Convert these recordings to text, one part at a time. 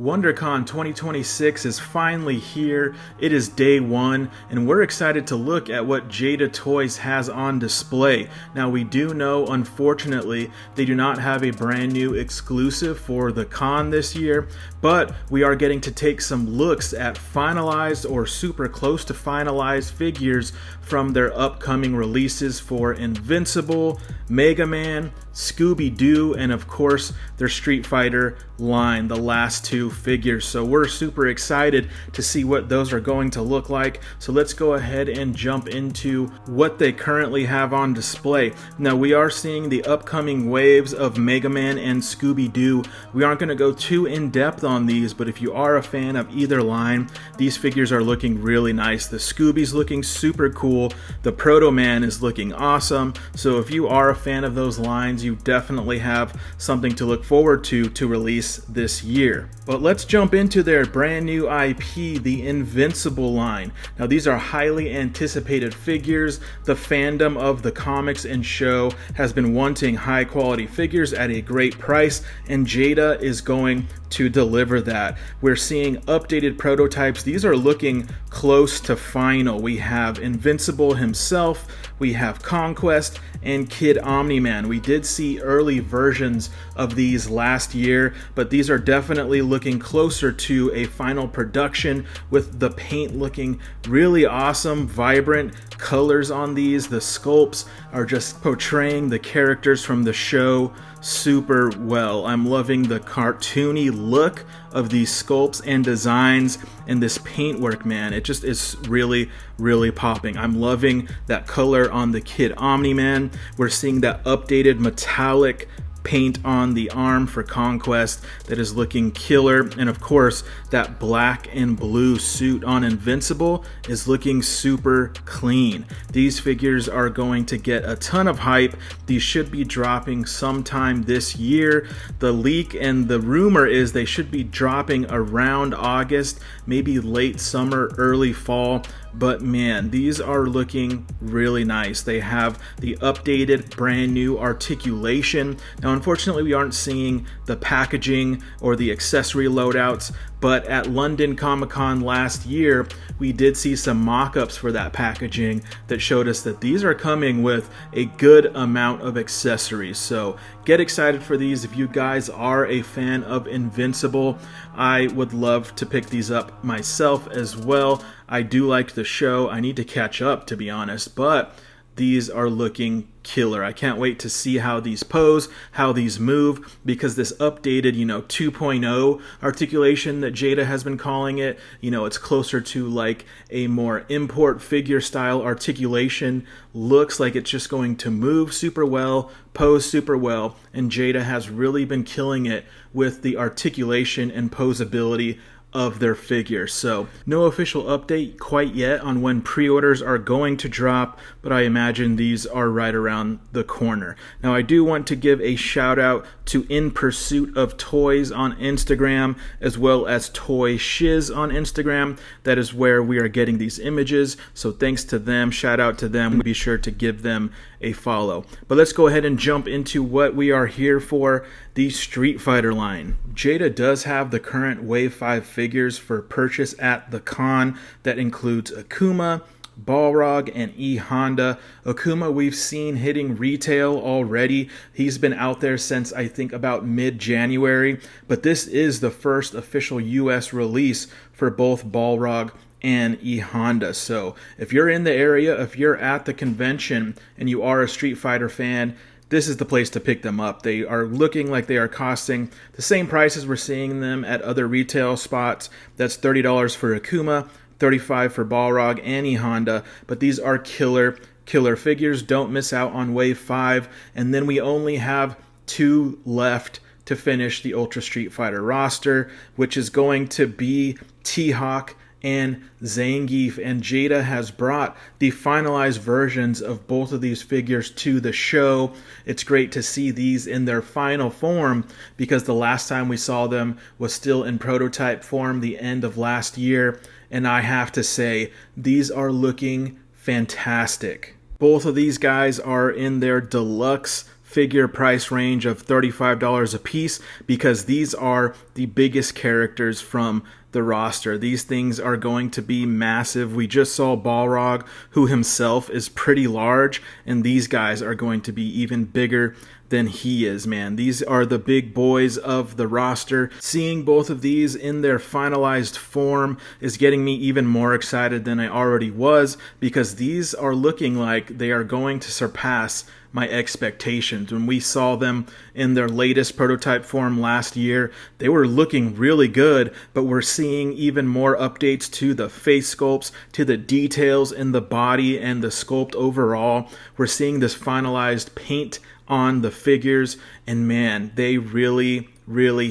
WonderCon 2026 is finally here. It is day one, and we're excited to look at what Jada Toys has on display. Now, we do know, unfortunately, they do not have a brand new exclusive for the con this year, but we are getting to take some looks at finalized or super close to finalized figures from their upcoming releases for Invincible, Mega Man, Scooby-Doo, and of course their Street Fighter line, the last two figures. So we're super excited to see what those are going to look like. So let's go ahead and jump into what they currently have on display. Now, we are seeing the upcoming waves of Mega Man and Scooby-Doo. We aren't going to go too in-depth on these, but if you are a fan of either line, these figures are looking really nice. The Scooby's looking super cool. The Proto Man is looking awesome. So if you are a fan of those lines, you definitely have something to look forward to release this year. But let's jump into their brand new IP, the Invincible line. Now, these are highly anticipated figures. The fandom of the comics and show has been wanting high quality figures at a great price, and Jada is going to deliver that. We're seeing updated prototypes. These are looking close to final. We have Invincible himself, we have Conquest, and Kid Omni-Man. We did see early versions of these last year, but these are definitely looking closer to a final production, with the paint looking really awesome, vibrant colors on these. The sculpts are just portraying the characters from the show super well. I'm loving the cartoony look of these sculpts and designs, and this paintwork, man, it just is really popping. I'm loving that color on the Kid Omni-Man. We're seeing that updated metallic paint on the arm for Conquest that is looking killer, and of course that black and blue suit on Invincible is looking super clean. These figures are going to get a ton of hype. These should be dropping sometime this year. The leak and the rumor is they should be dropping around August, maybe late summer, early fall. But man, these are looking really nice. They have the updated brand new articulation. Now, unfortunately, we aren't seeing the packaging or the accessory loadouts, but at London Comic-Con last year, we did see some mock-ups for that packaging that showed us that these are coming with a good amount of accessories. So get excited for these. If you guys are a fan of Invincible, I would love to pick these up myself as well. I do like the show. I need to catch up, to be honest, but these are looking killer. I can't wait to see how these pose, how these move, because this updated, 2.0 articulation that Jada has been calling it, it's closer to like a more import figure style articulation. Looks like it's just going to move super well, pose super well, and Jada has really been killing it with the articulation and posability of their figures. So no official update quite yet on when pre-orders are going to drop, but I imagine these are right around the corner. Now, I do want to give a shout out to In Pursuit of Toys on Instagram, as well as Toy Shiz on Instagram. That is where we are getting these images, so thanks to them, shout out to them. Be sure to give them a follow. But let's go ahead and jump into what we are here for, the Street Fighter line. Jada does have the current Wave 5 figures for purchase at the con. That includes Akuma, Balrog, and E Honda. Akuma we've seen hitting retail already. He's been out there since I think about mid-January, but this is the first official US release for both Balrog and E Honda. So if you're in the area, if you're at the convention and you are a Street Fighter fan, this is the place to pick them up. They are looking like they are costing the same prices we're seeing them at other retail spots. That's $30 for Akuma, $35 for Balrog and E Honda, but these are killer figures. Don't miss out on Wave 5, and then we only have 2 left to finish the Ultra Street Fighter roster, which is going to be T-Hawk and Zangief, and Jada has brought the finalized versions of both of these figures to the show. It's great to see these in their final form, because the last time we saw them was still in prototype form the end of last year, and I have to say, these are looking fantastic. Both of these guys are in their deluxe figure price range of $35 a piece, because these are the biggest characters from the roster. These things are going to be massive. We just saw Balrog, who himself is pretty large, and these guys are going to be even bigger than he is, man. These are the big boys of the roster. Seeing both of these in their finalized form is getting me even more excited than I already was, because these are looking like they are going to surpass my expectations. When we saw them in their latest prototype form last year, they were looking really good, but we're seeing even more updates to the face sculpts, to the details in the body and the sculpt overall. We're seeing this finalized paint on the figures, and man, they really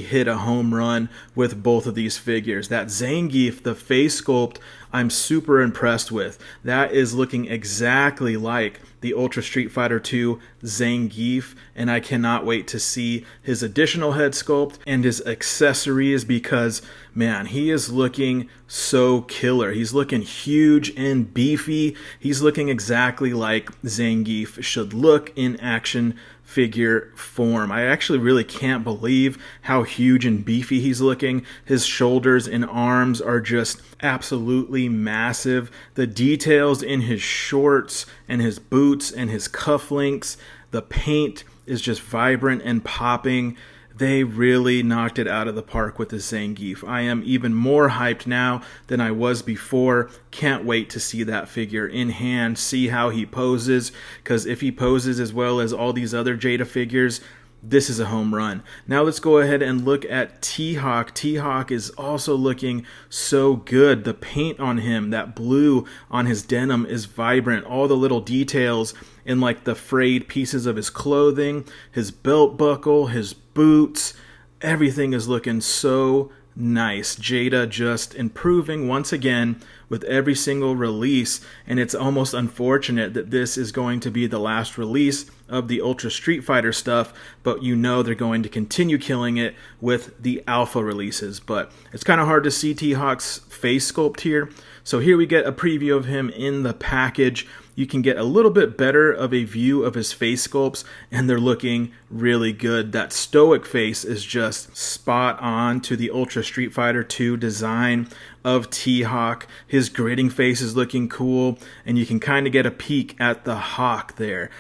hit a home run with both of these figures. That Zangief, the face sculpt, I'm super impressed with. That is looking exactly like the Ultra Street Fighter 2 Zangief, and I cannot wait to see his additional head sculpt and his accessories, because man, he is looking so killer. He's looking huge and beefy. He's looking exactly like Zangief should look in action figure form. I actually really can't believe how huge and beefy he's looking. His shoulders and arms are just absolutely massive. The details in his shorts and his boots and his cufflinks, the paint is just vibrant and popping. They really knocked it out of the park with the Zangief. I am even more hyped now than I was before. Can't wait to see that figure in hand, see how he poses, because if he poses as well as all these other Jada figures, this is a home run. Now let's go ahead and look at T-Hawk. T-Hawk is also looking so good. The paint on him, that blue on his denim is vibrant. All the little details in like the frayed pieces of his clothing, his belt buckle, his boots, everything is looking so nice. Jada just improving once again with every single release, and it's almost unfortunate that this is going to be the last release of the Ultra Street Fighter stuff, but you know they're going to continue killing it with the alpha releases. But it's kind of hard to see T-Hawk's face sculpt here. So here we get a preview of him in the package. You can get a little bit better of a view of his face sculpts, and they're looking really good. That stoic face is just spot on to the Ultra Street Fighter 2 design of T-Hawk. His gritting face is looking cool, and you can kind of get a peek at the hawk there.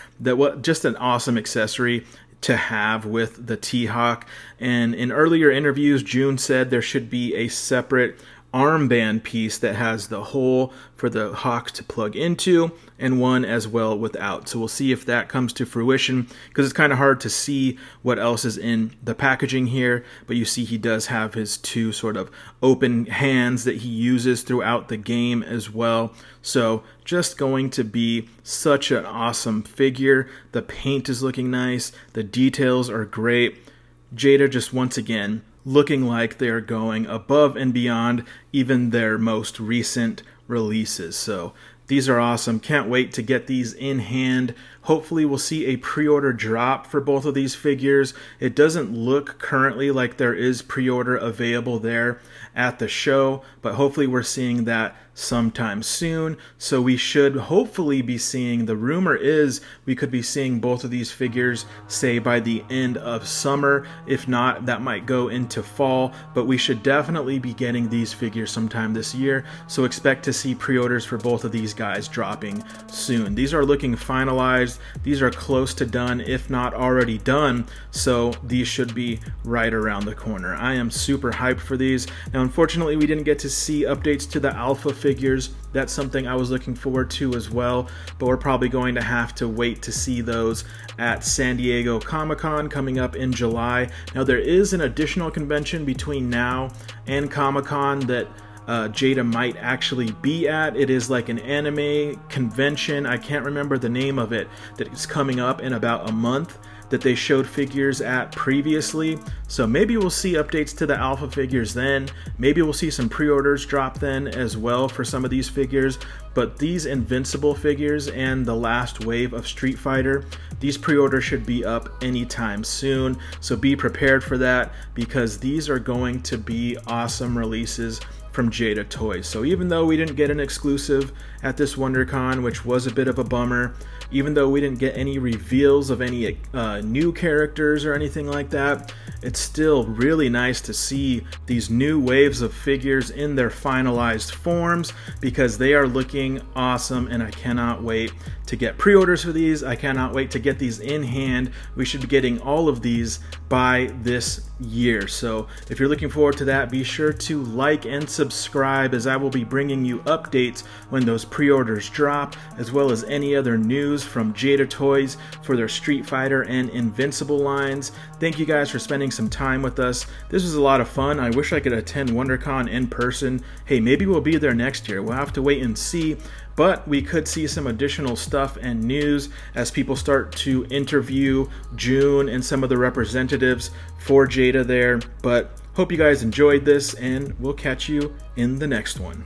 Just an awesome accessory to have with the T-Hawk. And in earlier interviews, June said there should be a separate armband piece that has the hole for the hawk to plug into, and one as well without. So we'll see if that comes to fruition, because it's kind of hard to see what else is in the packaging here, but you see he does have his two sort of open hands that he uses throughout the game as well. So just going to be such an awesome figure. The paint is looking nice, the details are great. Jada just once again looking like they're going above and beyond even their most recent releases. So these are awesome. Can't wait to get these in hand. Hopefully we'll see a pre-order drop for both of these figures. It doesn't look currently like there is pre-order available there at the show, but hopefully we're seeing that sometime soon. So we should hopefully be seeing, the rumor is we could be seeing both of these figures, say by the end of summer. If not, that might go into fall, but we should definitely be getting these figures sometime this year. So expect to see pre-orders for both of these guys dropping soon. These are looking finalized. These are close to done, if not already done. So these should be right around the corner. I am super hyped for these. Now, unfortunately, we didn't get to see updates to the alpha figures. That's something I was looking forward to as well, but we're probably going to have to wait to see those at San Diego Comic-Con coming up in July. Now, there is an additional convention between now and Comic-Con that Jada might actually be at. It is like an anime convention. I can't remember the name of it, that is coming up in about a month, that they showed figures at previously. So maybe we'll see updates to the alpha figures then. Maybe we'll see some pre-orders drop then as well for some of these figures. But these Invincible figures and the last wave of Street Fighter, these pre-orders should be up anytime soon. So be prepared for that, because these are going to be awesome releases from Jada Toys. So even though we didn't get an exclusive at this WonderCon, which was a bit of a bummer, even though we didn't get any reveals of any new characters or anything like that, it's still really nice to see these new waves of figures in their finalized forms, because they are looking awesome, and I cannot wait to get pre-orders for these. I cannot wait to get these in hand. We should be getting all of these by this year. So if you're looking forward to that, be sure to like and subscribe, as I will be bringing you updates when those pre-orders drop, as well as any other news from Jada Toys for their Street Fighter and Invincible lines. Thank you guys for spending some time with us. This was a lot of fun. I wish I could attend WonderCon in person. Hey, maybe we'll be there next year. We'll have to wait and see. But we could see some additional stuff and news as people start to interview June and some of the representatives for Jada there. But hope you guys enjoyed this, and we'll catch you in the next one.